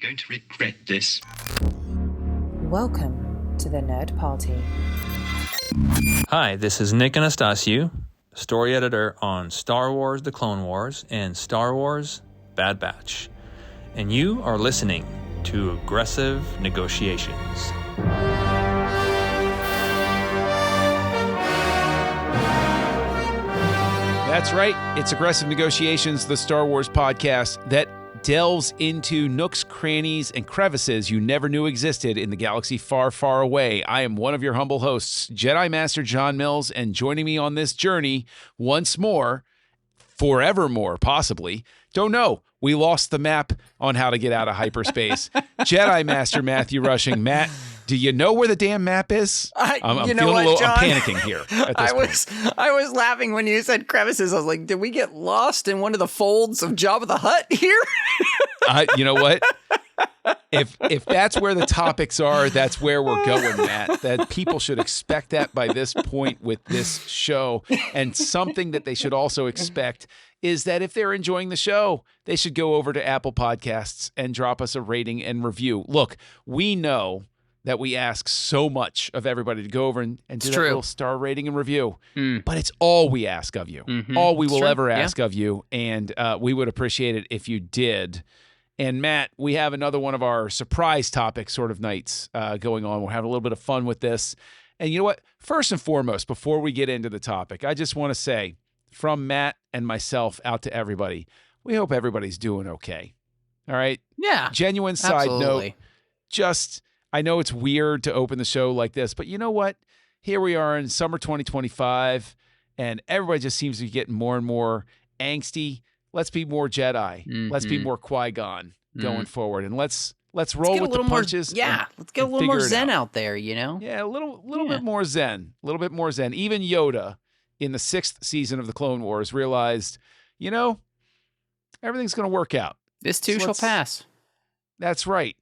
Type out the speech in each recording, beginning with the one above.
going to regret this. Welcome to the Nerd Party. Hi, this is Nick Anastasiou, story editor on Star Wars The Clone Wars and Star Wars Bad Batch. And you are listening to Aggressive Negotiations. That's right. It's Aggressive Negotiations, the Star Wars podcast that delves into nooks, crannies, and crevices you never knew existed in the galaxy far, far away. I am one of your humble hosts, Jedi Master John Mills, and joining me on this journey once more, forevermore, possibly, don't know. We lost the map on how to get out of hyperspace. Jedi Master Matthew Rushing. Matt, do you know where the damn map is? I'm panicking here at this point. I was laughing when you said crevices. I was like, did we get lost in one of the folds of Jabba the Hutt here? You know what? If that's where the topics are, that's where we're going, Matt. That people should expect that by this point with this show. And something that they should also expect is that if they're enjoying the show, they should go over to Apple Podcasts and drop us a rating and review. Look, we know that we ask so much of everybody to go over and do that little star rating and review. But it's all we ask of you. All we will ever ask of you. And we would appreciate it if you did. And Matt, we have another one of our surprise topic sort of nights going on. We'll have a little bit of fun with this. And you know what? First and foremost, before we get into the topic, I just want to say from Matt and myself out to everybody, we hope everybody's doing okay. All right? Yeah. Genuine side note. Just, I know it's weird to open the show like this, but you know what? Here we are in summer 2025, and everybody just seems to be getting more and more angsty. Let's be more Jedi. Let's be more Qui-Gon going forward, and let's roll with the punches. Let's get a little more Zen out there, you know? Yeah, a little bit more Zen. A little bit more Zen. Even Yoda, in the 6th season of the Clone Wars, realized, you know, everything's going to work out. This too shall pass. That's right.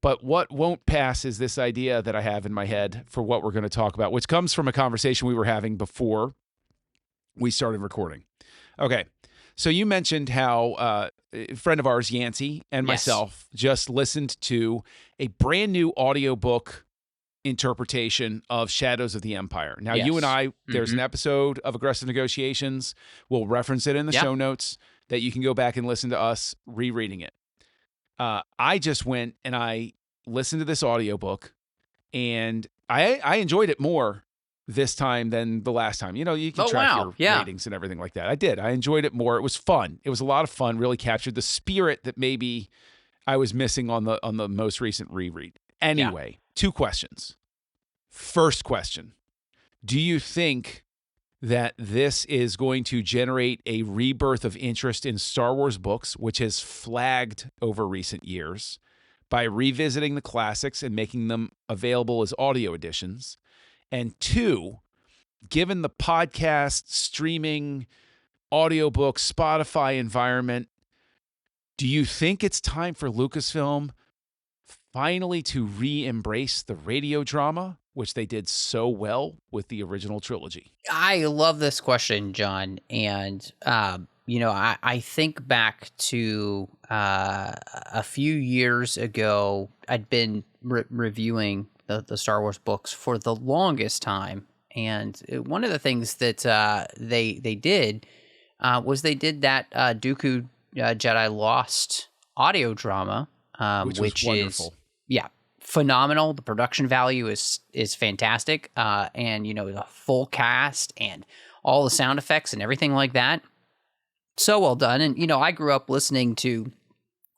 But what won't pass is this idea that I have in my head for what we're going to talk about, which comes from a conversation we were having before we started recording. Okay. So you mentioned how a friend of ours, Yancey, and myself just listened to a brand new audiobook interpretation of Shadows of the Empire. Now, you and I, there's an episode of Aggressive Negotiations. We'll reference it in the show notes that you can go back and listen to us rereading it. I just went and I listened to this audiobook, and I enjoyed it more this time than the last time. You know, you can track your ratings and everything like that. I did. I enjoyed it more. It was fun. It was a lot of fun. Really captured the spirit that maybe I was missing on the most recent reread. Anyway, 2 questions. First question: do you think that this is going to generate a rebirth of interest in Star Wars books, which has flagged over recent years, by revisiting the classics and making them available as audio editions? And 2, given the podcast, streaming, audiobook, Spotify environment, do you think it's time for Lucasfilm finally to re-embrace the radio drama, which they did so well with the original trilogy? I love this question, John. And, you know, I think back to a few years ago, I'd been reviewing the Star Wars books for the longest time. And one of the things that they did was they did that Dooku Jedi Lost audio drama, which is phenomenal. The production value is fantastic, and you know, the full cast and all the sound effects and everything like that, so well done. And you know, I grew up listening to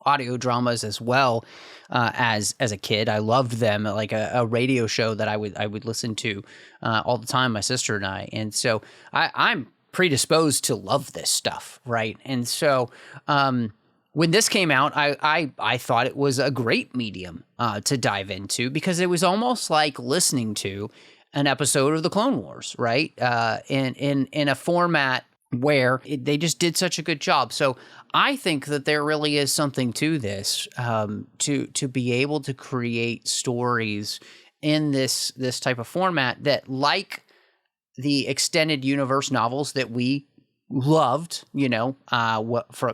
audio dramas as well as a kid. I loved them, like a radio show that I would listen to all the time, my sister and I. And so I'm predisposed to love this stuff, right? And so when this came out, I thought it was a great medium to dive into, because it was almost like listening to an episode of the Clone Wars, right? In a format where they just did such a good job. So I think that there really is something to this, to be able to create stories in this type of format that, like the extended universe novels that we loved, you know,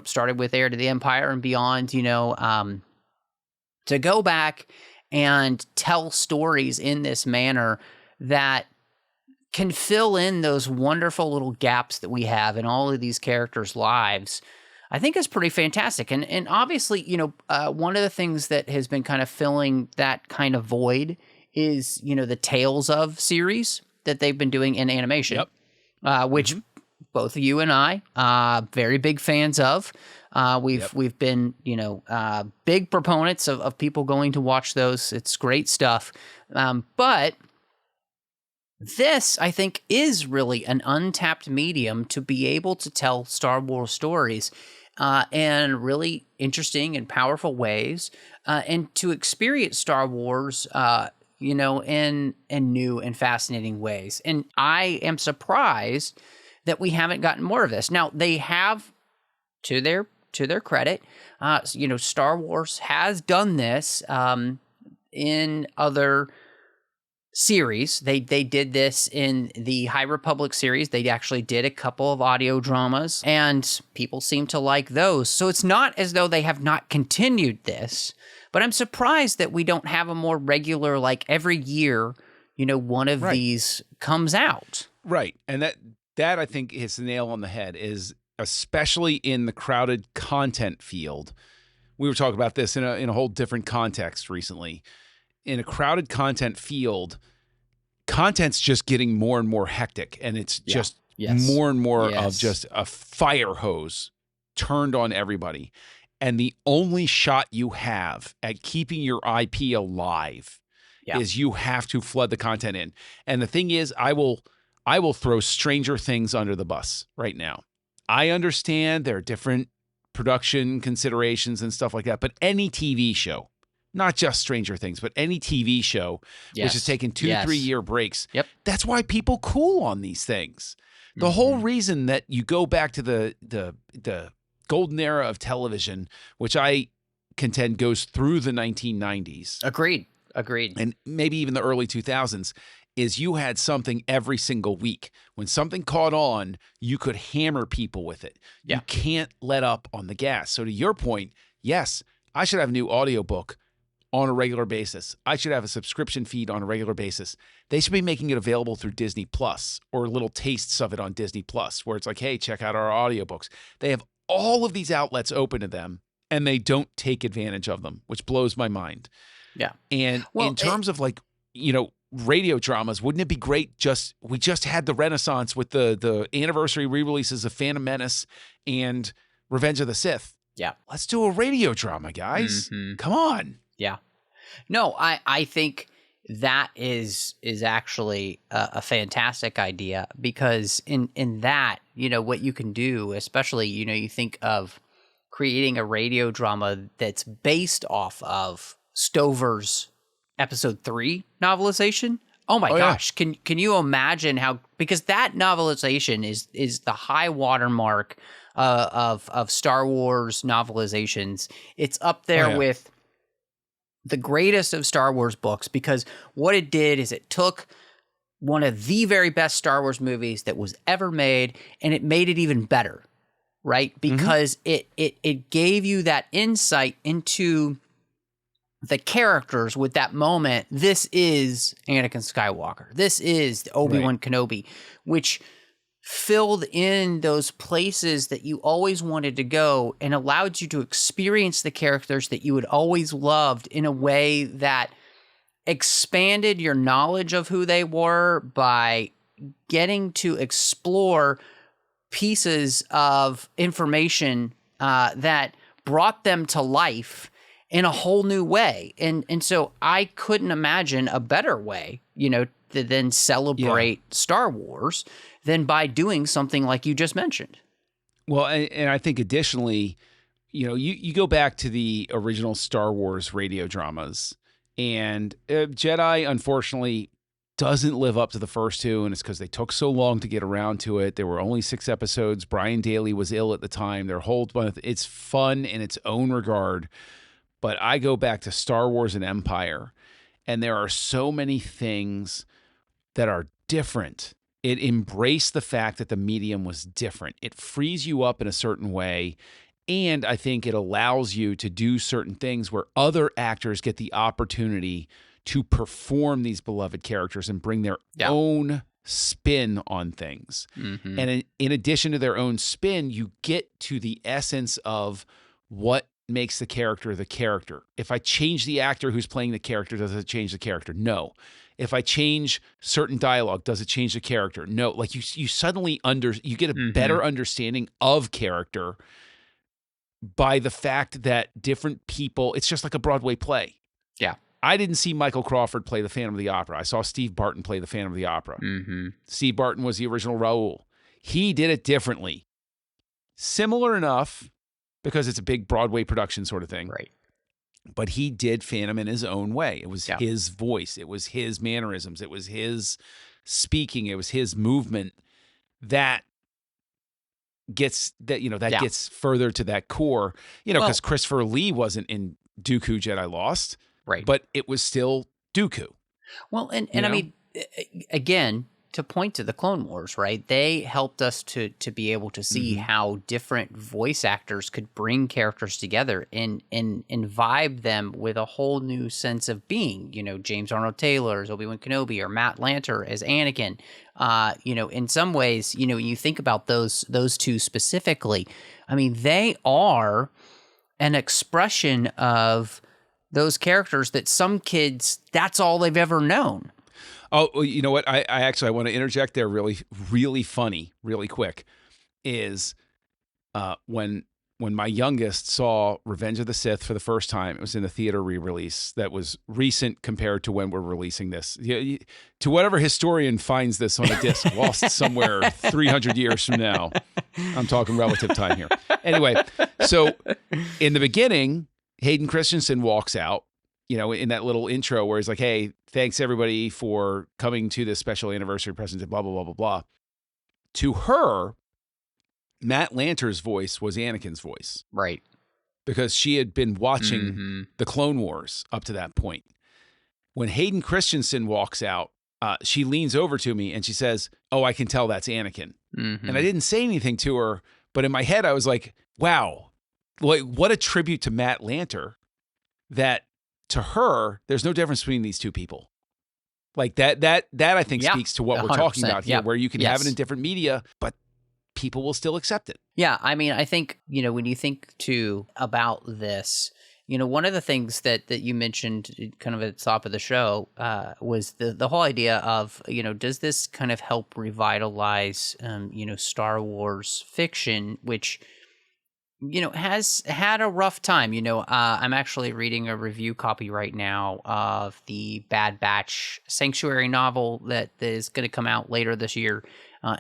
started with Heir to the Empire and beyond, you know, to go back and tell stories in this manner that can fill in those wonderful little gaps that we have in all of these characters' lives, I think is pretty fantastic. And obviously, one of the things that has been kind of filling that kind of void is, the Tales of series that they've been doing in animation, which both you and I, very big fans of. We've been, big proponents of people going to watch those. It's great stuff. But this, I think, is really an untapped medium to be able to tell Star Wars stories in really interesting and powerful ways, and to experience Star Wars, in new and fascinating ways. And I am surprised that we haven't gotten more of this. Now, they have, to their credit, Star Wars has done this in other series. They did this in the High Republic series. They actually did a couple of audio dramas, and people seem to like those. So it's not as though they have not continued this, but I'm surprised that we don't have a more regular, like every year, one of these comes out. Right. And that I think hits the nail on the head, is especially in the crowded content field. We were talking about this in a whole different context recently. In a crowded content field, content's just getting more and more hectic, and it's just more and more of just a fire hose turned on everybody. And the only shot you have at keeping your IP alive is you have to flood the content in. And the thing is, I will throw Stranger Things under the bus right now. I understand there are different production considerations and stuff like that, but any TV show, not just Stranger Things, but any TV show which has taken 2-3 year breaks. That's why people cool on these things. The whole reason that you go back to the golden era of television, which I contend goes through the 1990s. Agreed. And maybe even the early 2000s, is you had something every single week. When something caught on, you could hammer people with it. You can't let up on the gas. So to your point, yes, I should have a new audiobook on a regular basis. I should have a subscription feed on a regular basis. They should be making it available through Disney Plus, or little tastes of it on Disney Plus, where it's like, hey, check out our audiobooks. They have all of these outlets open to them, and they don't take advantage of them, which blows my mind. Yeah. And in terms of radio dramas, wouldn't it be great? We just had the Renaissance with the anniversary re-releases of Phantom Menace and Revenge of the Sith. Yeah. Let's do a radio drama, guys. Come on. Yeah. No, I think that is actually a fantastic idea, because in that, what you can do, especially, you think of creating a radio drama that's based off of Stover's episode 3 novelization. Oh my gosh. Yeah. Can you imagine how, because that novelization is the high watermark of Star Wars novelizations. It's up there with the greatest of Star Wars books, because what it did is it took one of the very best Star Wars movies that was ever made, and it made it even better, right? Because it gave you that insight into the characters with that moment. This is Anakin Skywalker. This is Obi-Wan Kenobi, which filled in those places that you always wanted to go and allowed you to experience the characters that you had always loved in a way that expanded your knowledge of who they were by getting to explore pieces of information that brought them to life in a whole new way. And so I couldn't imagine a better way, to then celebrate Star Wars than by doing something like you just mentioned. Well, and I think additionally, you go back to the original Star Wars radio dramas, and Jedi, unfortunately, doesn't live up to the first two, and it's because they took so long to get around to it. There were only 6 episodes. Brian Daley was ill at the time. It's fun in its own regard. But I go back to Star Wars and Empire, and there are so many things that are different. It embraced the fact that the medium was different. It frees you up in a certain way, And I think it allows you to do certain things where other actors get the opportunity to perform these beloved characters and bring their own spin on things. Mm-hmm. And in addition to their own spin, you get to the essence of what makes the character the character. If I change the actor who's playing the character, does it change the character? No. If I change certain dialogue, does it change the character? No. Like you suddenly you get a better understanding of character by the fact that different people, it's just like a Broadway play. Yeah. I didn't see Michael Crawford play the Phantom of the Opera. I saw Steve Barton play the Phantom of the Opera. Mm-hmm. Steve Barton was the original Raoul. He did it differently. Similar enough, because it's a big Broadway production sort of thing. Right. But he did Phantom in his own way. It was his voice. It was his mannerisms. It was his speaking. It was his movement that gets gets further to that core, because Christopher Lee wasn't in Dooku Jedi Lost, right? But it was still Dooku. Well, and I mean, again, to point to the Clone Wars, right? They helped us to be able to see how different voice actors could bring characters together and vibe them with a whole new sense of being. James Arnold Taylor as Obi-Wan Kenobi or Matt Lanter as Anakin. In some ways, you think about those two specifically. I mean, they are an expression of those characters that some kids, that's all they've ever known. Oh, well, you know what? I actually want to interject there really, really funny, really quick, is when my youngest saw Revenge of the Sith for the first time. It was in the theater re-release that was recent compared to when we're releasing this. To whatever historian finds this on a disc, lost somewhere 300 years from now. I'm talking relative time here. Anyway, so in the beginning, Hayden Christensen walks out, in that little intro where he's like, hey, thanks everybody for coming to this special anniversary present, blah, blah, blah, blah, blah. To her, Matt Lanter's voice was Anakin's voice. Right. Because she had been watching the Clone Wars up to that point. When Hayden Christensen walks out, she leans over to me and she says, oh, I can tell that's Anakin. And I didn't say anything to her, but in my head I was like, wow, what a tribute to Matt Lanter that to her, there's no difference between these two people. Like that I think speaks to what we're talking about here, where you can have it in different media, but people will still accept it. Yeah. I mean, I think, when you think too about this, one of the things that you mentioned kind of at the top of the show was the whole idea of, does this kind of help revitalize, Star Wars fiction, which, has had a rough time. I'm actually reading a review copy right now of the Bad Batch Sanctuary novel that is going to come out later this year,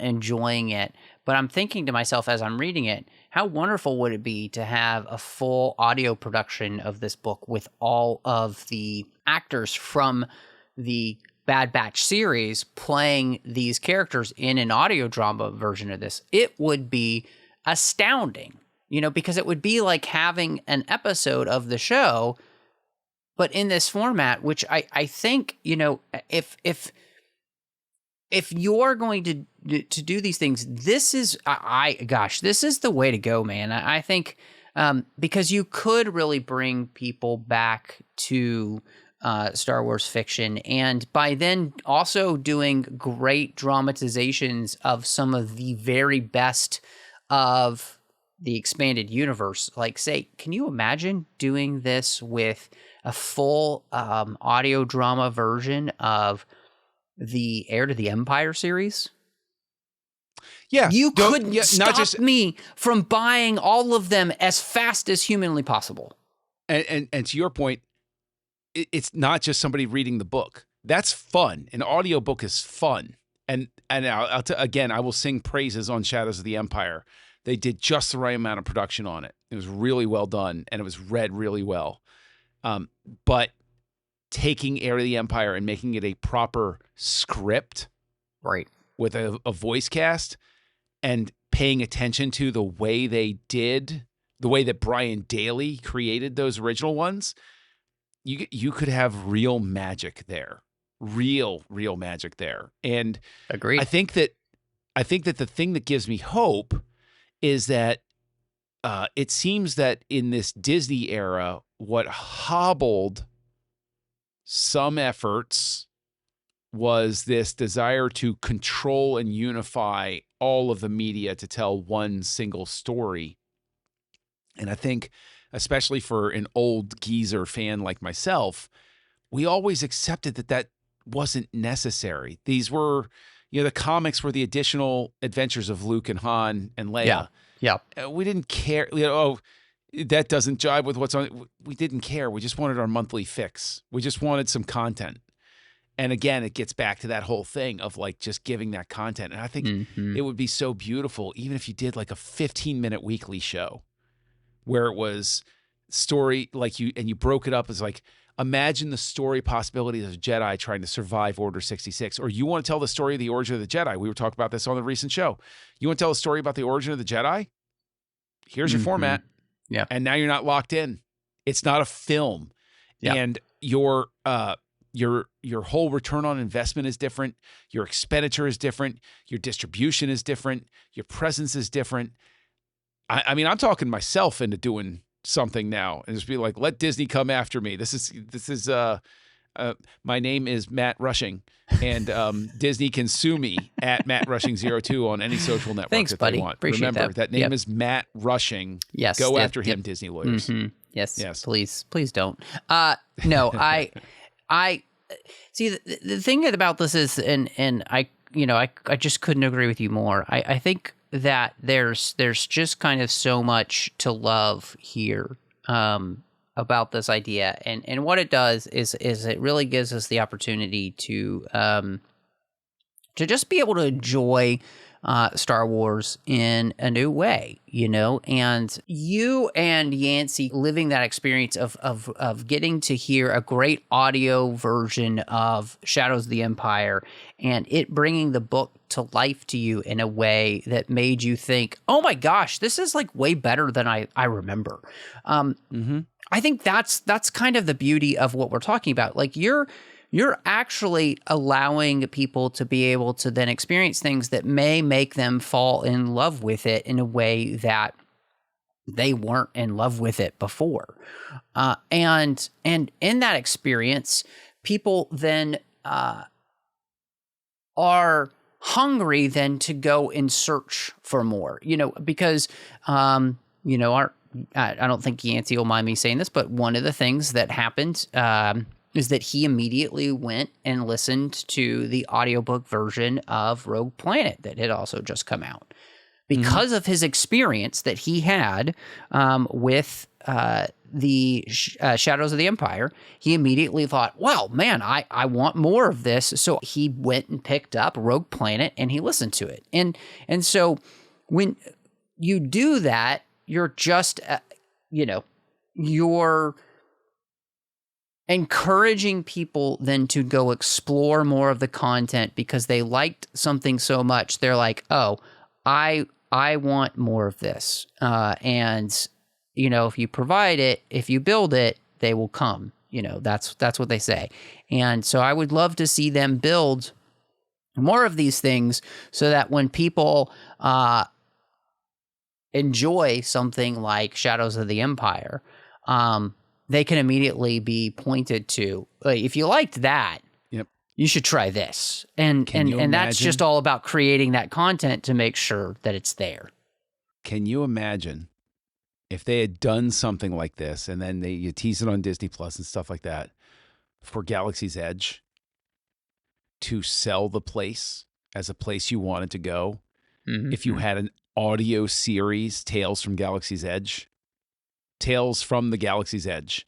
enjoying it. But I'm thinking to myself as I'm reading it, how wonderful would it be to have a full audio production of this book with all of the actors from the Bad Batch series playing these characters in an audio drama version of this? It would be astounding. Because it would be like having an episode of the show, but in this format, which I think, if you're going to do these things, this is, this is the way to go, man. I think, because you could really bring people back to Star Wars fiction, and by then also doing great dramatizations of some of the very best of the expanded universe. Like, say, can you imagine doing this with a full audio drama version of the Heir to the Empire series? Yeah. You couldn't stop me from buying all of them as fast as humanly possible. And to your point, it's not just somebody reading the book. That's fun. An audiobook is fun. And again, I will sing praises on Shadows of the Empire. They did just the right amount of production on it. It was really well done, and it was read really well. But taking Heir to the Empire and making it a proper script, right, with a voice cast, and paying attention to the way they did, the way that Brian Daley created those original ones, you could have real magic there, real magic there. And agreed. I think that the thing that gives me hope is that it seems that in this Disney era, what hobbled some efforts was this desire to control and unify all of the media to tell one single story. And I think, especially for an old geezer fan like myself, we always accepted that that wasn't necessary. These were, the comics were the additional adventures of Luke and Han and Leia. Yeah. We didn't care, that doesn't jive with what's on. We didn't care. We just wanted our monthly fix. We just wanted some content. And again, it gets back to that whole thing of like just giving that content. And I think it would be so beautiful, even if you did like a 15-minute weekly show where it was story you broke it up as like, imagine the story possibilities of a Jedi trying to survive Order 66. Or you want to tell the story of the origin of the Jedi. We were talking about this on the recent show. You want to tell a story about the origin of the Jedi? Here's your format. Yeah. And now you're not locked in. It's not a film. Yeah. And your whole return on investment is different. Your expenditure is different. Your distribution is different. Your presence is different. I mean, I'm talking myself into doing something now and just be like, let Disney come after me. This is my name is Matt Rushing, and Disney can sue me at Matt Rushing02 on any social network. Thanks, that buddy. They want. Appreciate Remember that name is Matt Rushing. Yes. Go after him, Disney lawyers. Yes. Please don't. No, I see the thing about this is, and I just couldn't agree with you more. I think that there's just kind of so much to love here about this idea, and what it does is it really gives us the opportunity to just be able to enjoy Star Wars in a new way, and you and Yancey living that experience of getting to hear a great audio version of Shadows of the Empire and it bringing the book to life to you in a way that made you think, oh my gosh, this is like way better than I remember. I think that's kind of the beauty of what we're talking about. Like you're actually allowing people to be able to then experience things that may make them fall in love with it in a way that they weren't in love with it before. And in that experience, people then are hungry then to go and search for more, because, I don't think Yancey will mind me saying this, but one of the things that happened, is that he immediately went and listened to the audiobook version of Rogue Planet that had also just come out. Because of his experience that he had with the Shadows of the Empire, he immediately thought, wow, man, I want more of this. So he went and picked up Rogue Planet and he listened to it. And so when you do that, you're just, you're encouraging people then to go explore more of the content because they liked something so much. They're like, oh, I want more of this. And, if you provide it, if you build it, they will come. That's what they say. And so I would love to see them build more of these things so that when people enjoy something like Shadows of the Empire, they can immediately be pointed to, like, if you liked that, you should try this. And that's just all about creating that content to make sure that it's there. Can you imagine if they had done something like this and then you tease it on Disney Plus and stuff like that for Galaxy's Edge to sell the place as a place you wanted to go? If you had an audio series, Tales from Galaxy's Edge, Tales from the Galaxy's Edge,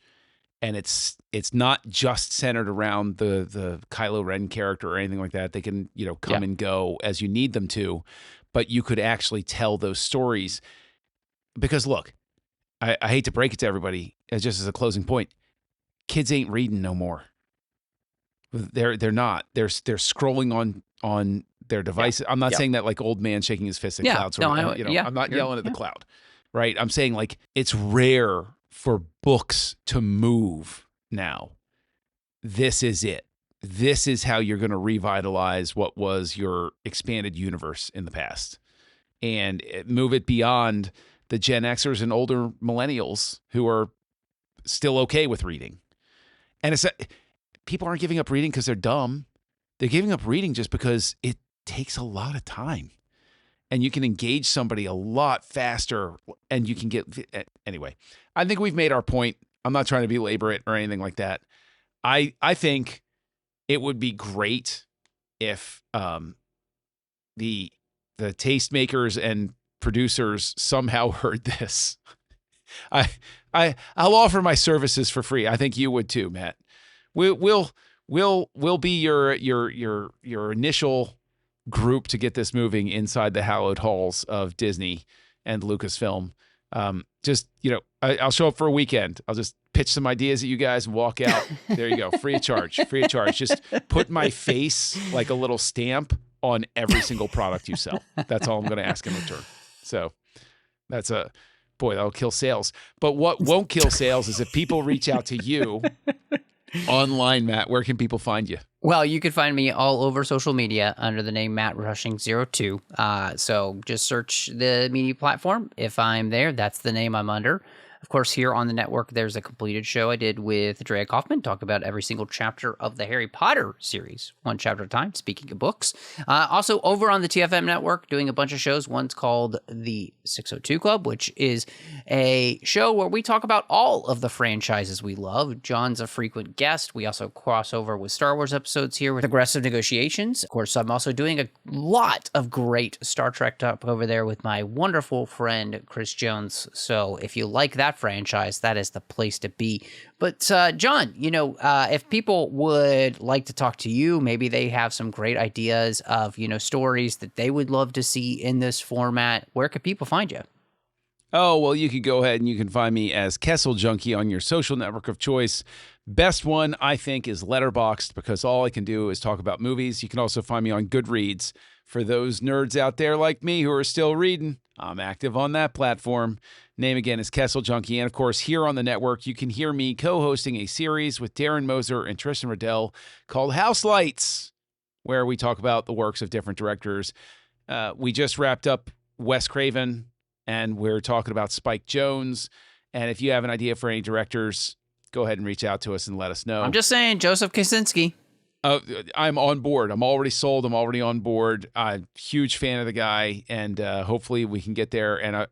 and it's not just centered around the Kylo Ren character or anything like that. They can come and go as you need them to, but you could actually tell those stories. Because look, I hate to break it to everybody, just as a closing point, kids ain't reading no more. They're not. They're scrolling on their devices. I'm not saying that like old man shaking his fist at clouds. I'm not yelling at the cloud. Right? I'm saying like it's rare for books to move now. This is it. This is how you're going to revitalize what was your expanded universe in the past and move it beyond the Gen Xers and older millennials who are still okay with reading. And it's people aren't giving up reading because they're dumb. They're giving up reading just because it takes a lot of time. And you can engage somebody a lot faster, and you can get... Anyway, I think we've made our point. I'm not trying to belabor it or anything like that. I think it would be great if the tastemakers and producers somehow heard this. I'll offer my services for free. I think you would too, Matt. We'll be your initial group to get this moving inside the hallowed halls of Disney and Lucasfilm. I'll show up for a weekend. I'll just pitch some ideas at you guys and walk out. There you go. Free of charge. Just put my face like a little stamp on every single product you sell. That's all I'm going to ask in return. So that's that'll kill sales. But what won't kill sales is if people reach out to you online, Matt. Where can people find you? Well, you can find me all over social media under the name Matt Rushing02. So just search the media platform. If I'm there, that's the name I'm under. Of course, here on the network, there's a completed show I did with Drea Kaufman, talk about every single chapter of the Harry Potter series, one chapter at a time, speaking of books. Also, over on the TFM network, doing a bunch of shows. One's called The 602 Club, which is a show where we talk about all of the franchises we love. John's a frequent guest. We also cross over with Star Wars episodes here with Aggressive Negotiations. Of course, I'm also doing a lot of great Star Trek talk over there with my wonderful friend, Chris Jones. So if you like that franchise, that is the place to be. But John, if people would like to talk to you, maybe they have some great ideas of, stories that they would love to see in this format, where could people find you? Oh, well, you could go ahead and you can find me as Kessel Junkie on your social network of choice. Best one, I think, is Letterboxd, because all I can do is talk about movies. You can also find me on Goodreads. For those nerds out there like me who are still reading, I'm active on that platform. Name again is Kessel Junkie. And of course, here on the network, you can hear me co-hosting a series with Darren Moser and Tristan Riddell called House Lights, where we talk about the works of different directors. We just wrapped up Wes Craven, and we're talking about Spike Jonze. And if you have an idea for any directors, go ahead and reach out to us and let us know. I'm just saying, Joseph Kosinski. I'm on board. I'm already sold. I'm already on board. I'm a huge fan of the guy, and hopefully we can get there. And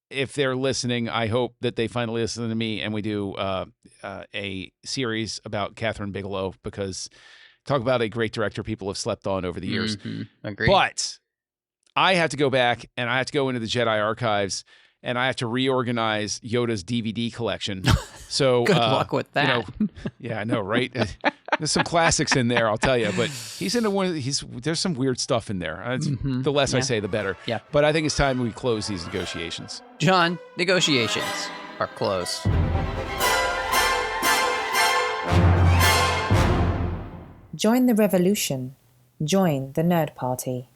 if they're listening, I hope that they finally listen to me and we do a series about Catherine Bigelow, because talk about a great director people have slept on over the years. Mm-hmm. Agreed. But I have to go back and I have to go into the Jedi archives and I have to reorganize Yoda's DVD collection. So good luck with that. Yeah, I know, right? There's some classics in there, I'll tell you. But he's into there's some weird stuff in there. The less I say, the better. Yeah. But I think it's time we close these negotiations. John, negotiations are closed. Join the revolution. Join the Nerd Party.